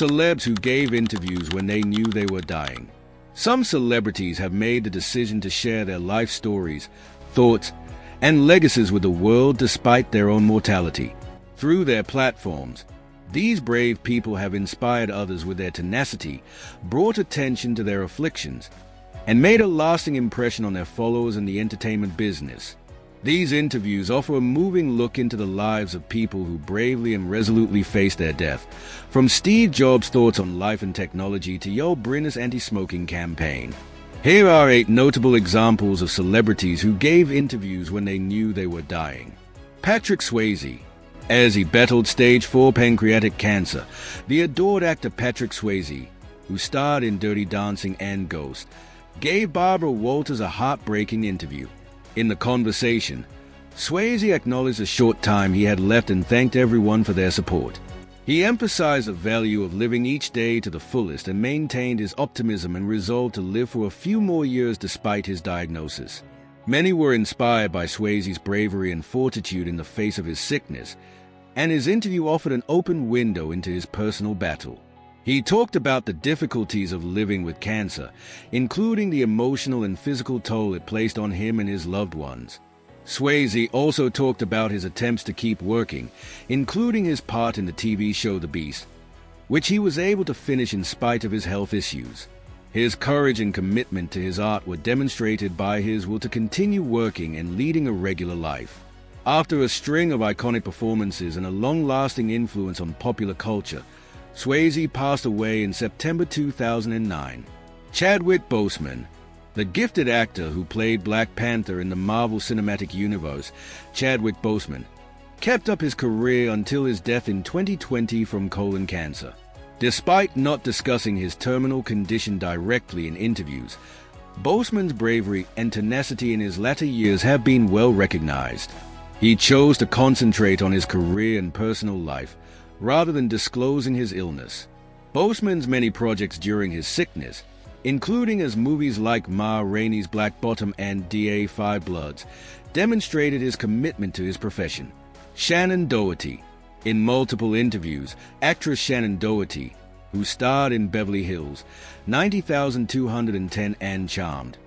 Celebs who gave interviews when they knew they were dying. Some celebrities have made the decision to share their life stories, thoughts, and legacies with the world despite their own mortality. Through their platforms, these brave people have inspired others with their tenacity, brought attention to their afflictions, and made a lasting impression on their followers in the entertainment business. These interviews offer a moving look into the lives of people who bravely and resolutely face their death, from Steve Jobs' thoughts on life and technology to Yul Brynner's anti-smoking campaign. Here are 8 notable examples of celebrities who gave interviews when they knew they were dying. Patrick Swayze. As he battled stage 4 pancreatic cancer, the adored actor Patrick Swayze, who starred in Dirty Dancing and Ghost, gave Barbara Walters a heartbreaking interview. In the conversation, Swayze acknowledged the short time he had left and thanked everyone for their support. He emphasized the value of living each day to the fullest and maintained his optimism and resolve to live for a few more years despite his diagnosis. Many were inspired by Swayze's bravery and fortitude in the face of his sickness, and his interview offered an open window into his personal battle. He talked about the difficulties of living with cancer, including the emotional and physical toll it placed on him and his loved ones. Swayze also talked about his attempts to keep working, including his part in the TV show The Beast, which he was able to finish in spite of his health issues. His courage and commitment to his art were demonstrated by his will to continue working and leading a regular life. After a string of iconic performances and a long-lasting influence on popular culture, Swayze passed away in September 2009. Chadwick Boseman. The gifted actor who played Black Panther in the Marvel Cinematic Universe, Chadwick Boseman, kept up his career until his death in 2020 from colon cancer. Despite not discussing his terminal condition directly in interviews, Boseman's bravery and tenacity in his latter years have been well recognized. He chose to concentrate on his career and personal life, rather than disclosing his illness. Boseman's many projects during his sickness, including as movies like Ma Rainey's Black Bottom and Da 5 Bloods, demonstrated his commitment to his profession. Shannen Doherty. In multiple interviews, actress Shannen Doherty, who starred in Beverly Hills, 90,210 and Charmed,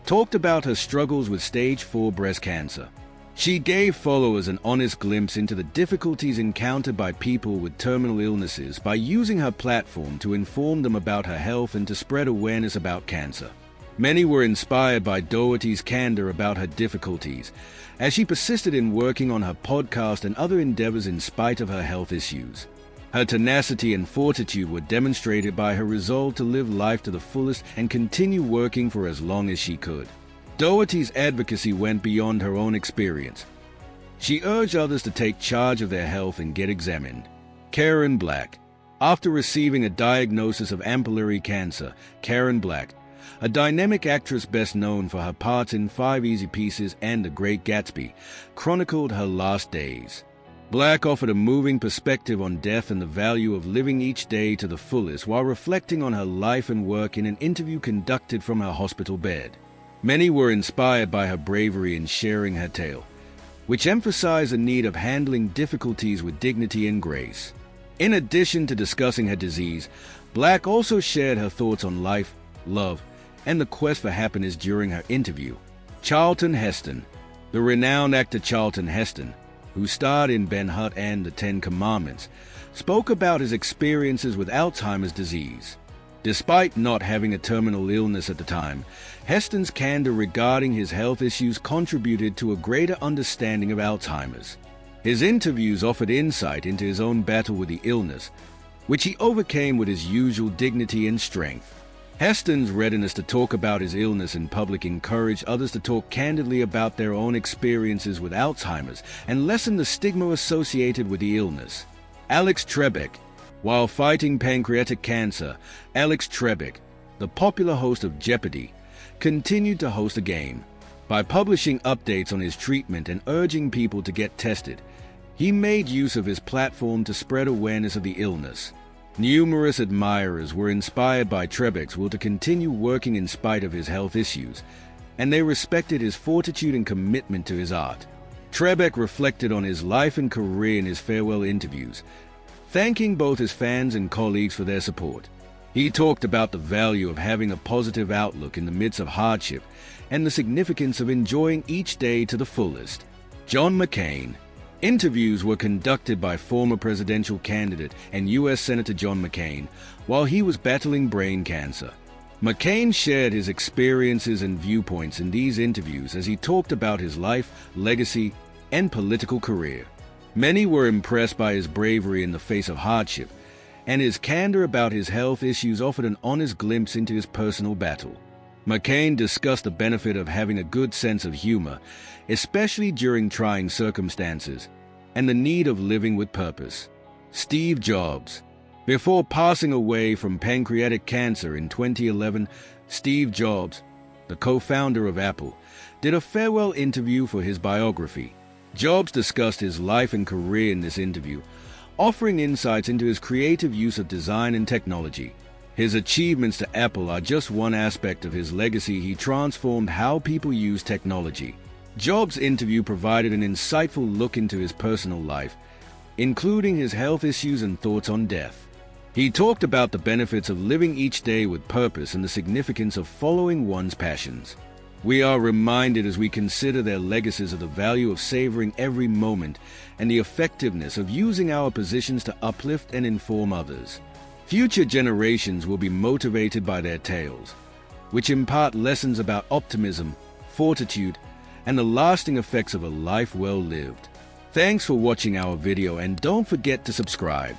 talked about her struggles with stage 4 breast cancer. She gave followers an honest glimpse into the difficulties encountered by people with terminal illnesses by using her platform to inform them about her health and to spread awareness about cancer. Many were inspired by Doherty's candor about her difficulties, as she persisted in working on her podcast and other endeavors in spite of her health issues. Her tenacity and fortitude were demonstrated by her resolve to live life to the fullest and continue working for as long as she could. Doherty's advocacy went beyond her own experience. She urged others to take charge of their health and get examined. Karen Black. After receiving a diagnosis of ampullary cancer, Karen Black, a dynamic actress best known for her parts in 5 Easy Pieces and The Great Gatsby, chronicled her last days. Black offered a moving perspective on death and the value of living each day to the fullest while reflecting on her life and work in an interview conducted from her hospital bed. Many were inspired by her bravery in sharing her tale, which emphasized the need of handling difficulties with dignity and grace. In addition to discussing her disease, Black also shared her thoughts on life, love, and the quest for happiness during her interview. Charlton Heston. The renowned actor Charlton Heston, who starred in Ben-Hur and the 10 Commandments, spoke about his experiences with Alzheimer's disease. Despite not having a terminal illness at the time, Heston's candor regarding his health issues contributed to a greater understanding of Alzheimer's. His interviews offered insight into his own battle with the illness, which he overcame with his usual dignity and strength. Heston's readiness to talk about his illness in public encouraged others to talk candidly about their own experiences with Alzheimer's and lessen the stigma associated with the illness. Alex Trebek. While fighting pancreatic cancer, Alex Trebek, the popular host of Jeopardy, continued to host a game. By publishing updates on his treatment and urging people to get tested, he made use of his platform to spread awareness of the illness. Numerous admirers were inspired by Trebek's will to continue working in spite of his health issues, and they respected his fortitude and commitment to his art. Trebek reflected on his life and career in his farewell interviews, thanking both his fans and colleagues for their support. He talked about the value of having a positive outlook in the midst of hardship and the significance of enjoying each day to the fullest. John McCain. Interviews were conducted by former presidential candidate and U.S. Senator John McCain while he was battling brain cancer. McCain shared his experiences and viewpoints in these interviews as he talked about his life, legacy, and political career. Many were impressed by his bravery in the face of hardship, and his candor about his health issues offered an honest glimpse into his personal battle. McCain discussed the benefit of having a good sense of humor, especially during trying circumstances, and the need of living with purpose. Steve Jobs. Before passing away from pancreatic cancer in 2011, Steve Jobs, the co-founder of Apple, did a farewell interview for his biography. Jobs discussed his life and career in this interview, offering insights into his creative use of design and technology. His achievements to Apple are just one aspect of his legacy. He transformed how people use technology. Jobs' interview provided an insightful look into his personal life, including his health issues and thoughts on death. He talked about the benefits of living each day with purpose and the significance of following one's passions. We are reminded as we consider their legacies of the value of savoring every moment and the effectiveness of using our positions to uplift and inform others. Future generations will be motivated by their tales, which impart lessons about optimism, fortitude, and the lasting effects of a life well lived. Thanks for watching our video, and don't forget to subscribe.